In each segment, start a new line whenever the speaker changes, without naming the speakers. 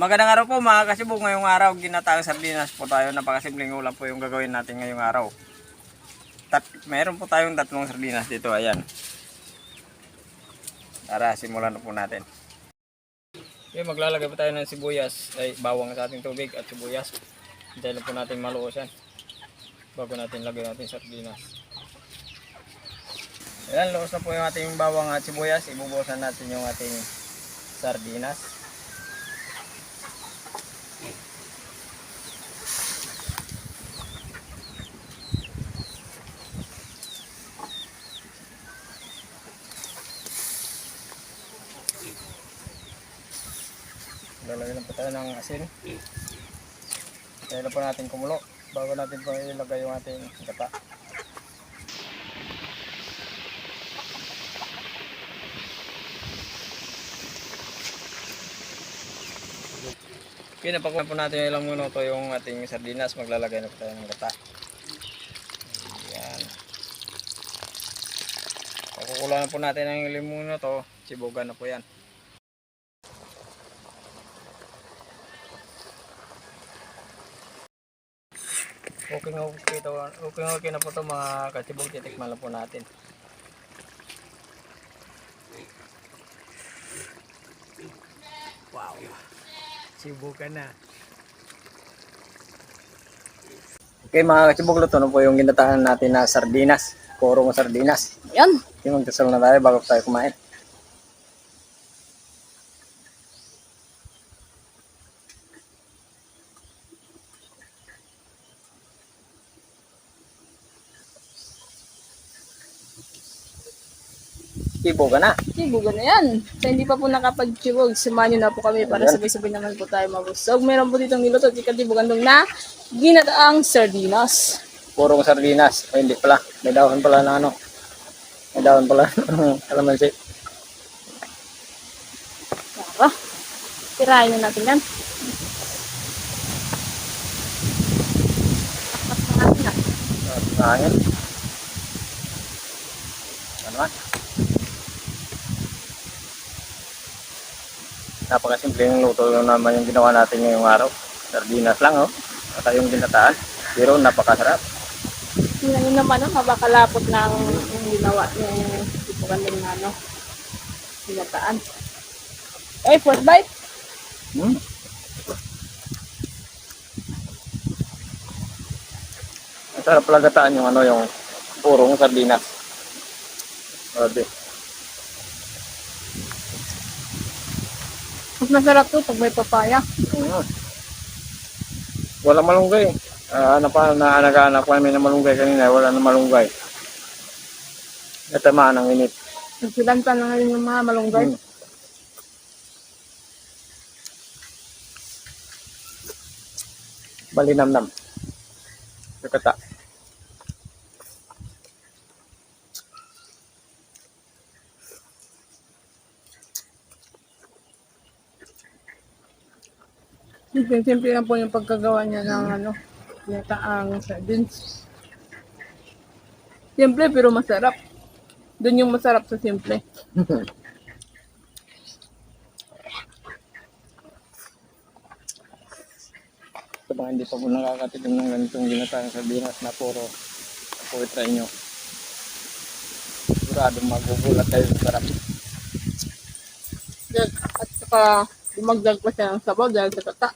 Magandang araw po mga kasibog. Ngayong araw, ginataang sardinas po tayo. Napakasimpleng ulam po yung gagawin natin ngayong araw. Mayroon po tayong 3 sardinas dito. Ayan. Tara, simulan na po natin. Okay, maglalagay po tayo ng sibuyas. Ay, bawang sa ating tubig at sibuyas. Hintayin po natin maluos yan. Bago natin lagay natin sardinas. Ayan, luos na po yung ating bawang at sibuyas. Ibubuhusan natin yung ating sardinas. Lalagyan lang po tayo ng asin. Kaya po natin kumulo bago natin po ilagay yung ating gata. Okay, napakuha po natin ilang minuto yung ating sardinas. Maglalagay na po tayo ng gata. Ayan. Pakukulaan po natin ng ilang minuto. Sibugan na po yan. Okay na po ito mga kasibog. Titikman lang po natin. Wow, sibugan na. Okay mga kasibog, luto na po yung ginatahan natin na sardinas. Purong sardinas. Yan. Yung magdasal na tayo bago tayo kumain. Sibugan na.
Sibugan na yan. Sa hindi pa po nakapag-sibog, sumahan nyo na po kami para sabay-sabay naman po tayo mabusog. Meron po ditong niluto at ikatibugan dong na ginataang sardinas.
Purong sardinas. Ay, hindi pala. May dahon pala na ano. May dahon pala. Kalamansi.
Tara. Tirahin na natin yan. Takpas na natin na.
Hangin. Ano ba? Napakasimpleng luto yung naman yung ginawa natin ngayong araw. Sardinas lang, oh. At yung ginataan. Pero napakasarap.
Yun naman, mabakalapot ng ginawa ng sibugan dong na ano, ginataan. Okay, first bite.
Ang sarap pala gataan yung ano, yung purong sardinas. Grabe.
Mas masarap to pag may papaya.
Walang malunggay. Nag-aanak kami ng malunggay kanina. Wala na malunggay. Natamaan ang init.
Nagsilanta na ngayon yung mga malunggay.
Balinamnam. Kata.
Simple lang po yung pagkagawa niya ng ano, ginataang sardines. Simple pero masarap. Doon yung masarap sa simple.
Sa mga hindi pa po nakakatikim ng ganitong ginataang sardinas na puro try nyo. Siguradong magugulat kayo sa sarap.
At saka dumagdag pa siya ng sabaw dahil sa kata.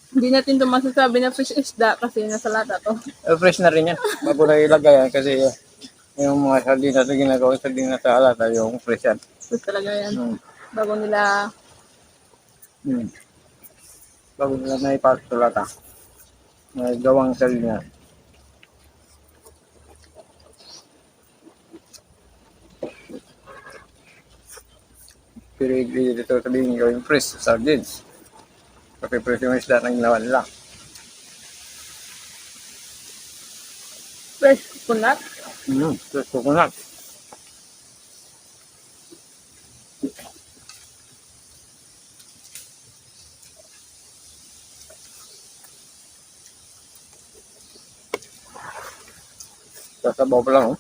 Hindi natin ito masasabi na fish isda kasi nasa lata to.
Fresh na rin yan. Bago na ilagay yan kasi yung mga sardinas na ginagawa sardinas sa alata yung fresh yan.
Fish talaga yan. Bago nila
bago nila na ipasok sa lata. May gawang sardinas. Pero dito sabihin gawing fresh sardines. Kasi fresh yung isda na ginawa nila.
fresh coconut.
Fresh coconut. Sasabaw pa lang, oh.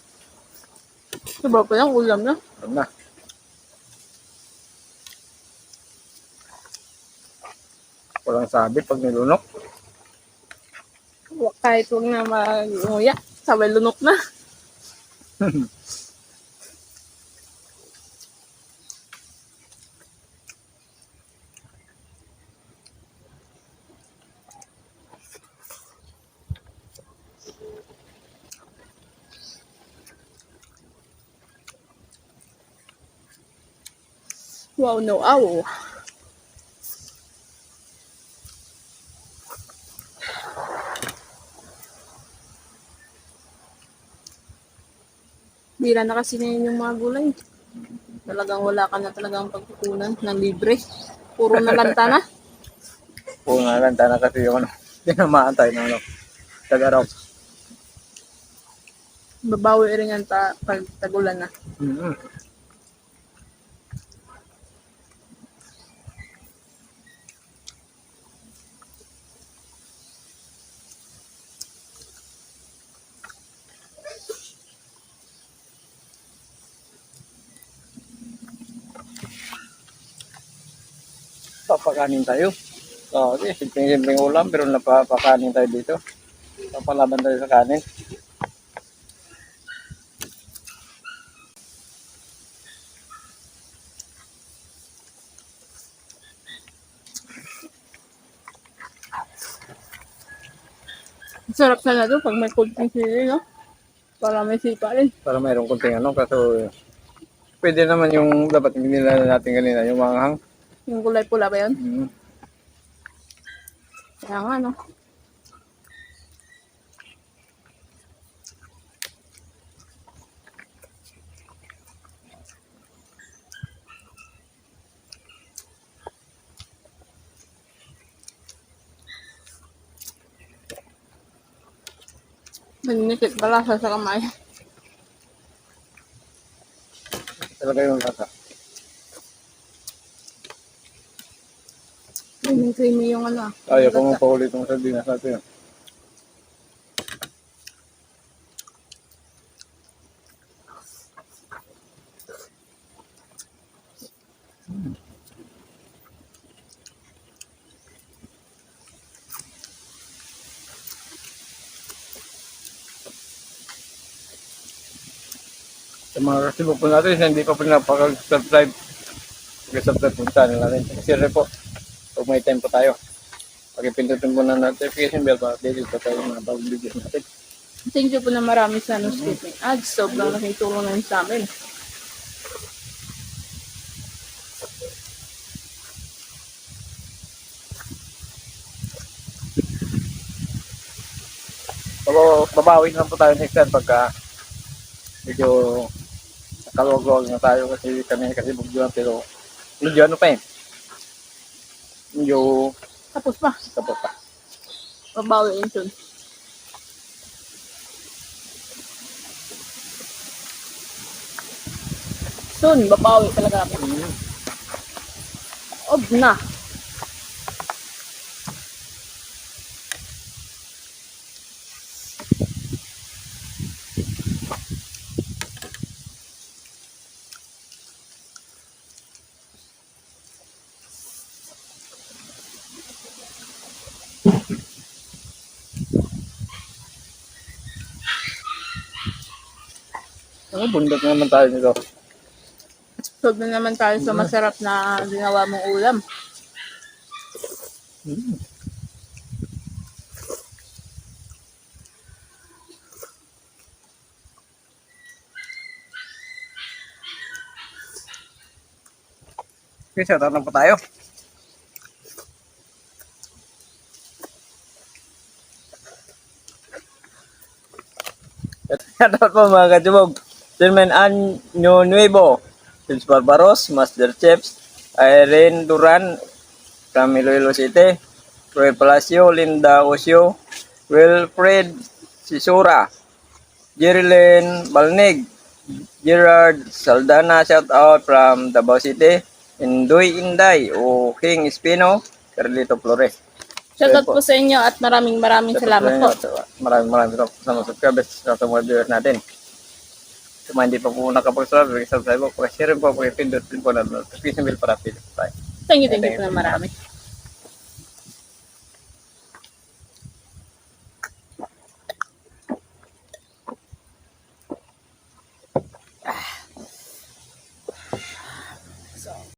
Sobrang pa lang ulam na.
Alam na. Walang sabi pag nilunok.
Kahit huwag na mag-nguya, sabay lunok na. Wow, no, aw. Bira na kasi na yung mga gulay. Talagang wala ka na talagang pagkukunan ng libre. Puro na lanta na.
Kung nalanta na kasi yung ano. Tinamaan tayo ng ano. Tagaraw.
Babawi rin yan pag tagulan na.
Mm-hmm. Papakanin tayo. Okay, simpleng ulam pero napapakanin tayo dito. Papalaban tayo sa kanin.
Sarap na na doon pag may kunting sili, no? Para may sipa rin.
Para mayroong kunting ano. Kaso pwede naman yung dapat binila natin kanina. Yung manghang.
Yung gulay pula ba yun?
Mm-hmm.
Kaya nga, no? Nanikit pala sa kamay.
Talaga yung lasa.
Creamy yung ano.
Ayaw ko mong paulit ng sardinas natin. Sa mga kasibok po natin, hindi pa po napaka-subscribe. Pag-subscribe po channel natin. Share po. Pag may time po tayo. Pag-ipindutin po na notification bell para updated po tayo ng mga bagong videos natin.
Thank you po na marami sa skipping ads. Sobrang laking tulong na yun sa amin.
Babawi na po tayo next time pagka medyo nakaluwag-luwag na tayo kasi kami kasi bugduan pero medyo ano pa eh. Medyo
Tapos pa.
tapos pa.
Babawi yun soon. Soon, babawi talaga ako. Ob na.
Ano, bundat na naman tayo nito.
Sold na naman tayo sa masarap na ginawa mong ulam.
Okay, shoutout lang po tayo. Shoutout po mga kachubog. German Año Nuevo, Pils Barbaros, Master Chefs, Irene Duran, Camilo Iloilo City, Roy Palacio, Linda Osio, Wilfred Sisura, Jerilyn Balnig, Gerard Saldana, shout out from Davao City, Indoy Inday, King Espino, Carlito Flores.
Shoutout po sa inyo at maraming salamat po.
Maraming salamat sa mga subscribers sa mga viewers natin. Sa mga hindi pa po nakapag-subscribe po, pakishare po, pakipindot din po na notification bell para update tayo.
Thank you po na marami.